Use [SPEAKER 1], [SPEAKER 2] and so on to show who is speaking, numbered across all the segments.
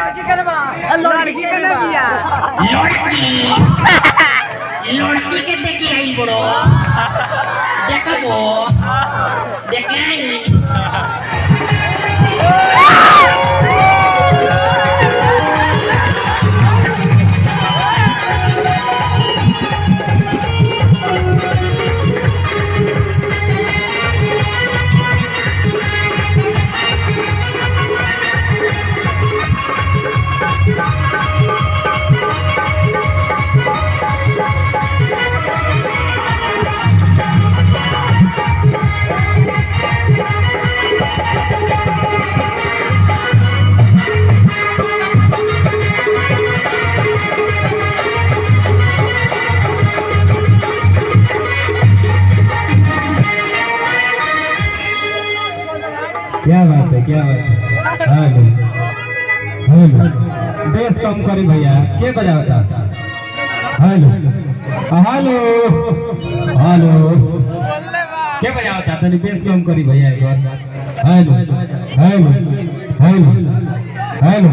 [SPEAKER 1] लड़की के ना बिया
[SPEAKER 2] लड़की के देखी आई बड़ो देखबो देखाई
[SPEAKER 3] क्या बात है हेलो हेलो बेस कम करी भैया के बजाता हेलो हेलो हेलो के बजाता तनी बेस कम करी भैया एक बार हेलो हेलो हेलो हेलो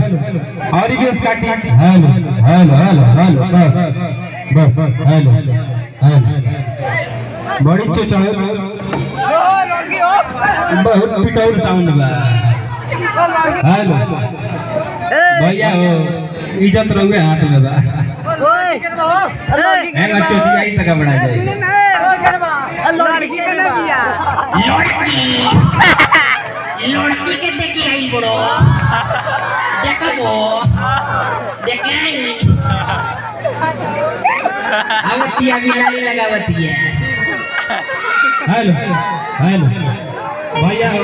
[SPEAKER 3] और ही बेस काटी हेलो हेलो हेलो हेलो बस हेलो हेलो बड़ी चढ़े बहुत पिटाउर साउंड बा हेलो भैया हो इज्जत रहुए हाथ में बा ए बच्चों की आई तक बड़ा जाए
[SPEAKER 1] लड़की के ना बिया
[SPEAKER 2] लड़की के देखी आई बड़ो देखबो देखाई आवतिया बिलाई लगावती है
[SPEAKER 3] हेलो हेलो भैया हो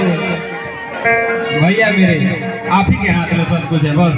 [SPEAKER 3] भैया मेरे आप ही के हाथ में सब कुछ है बस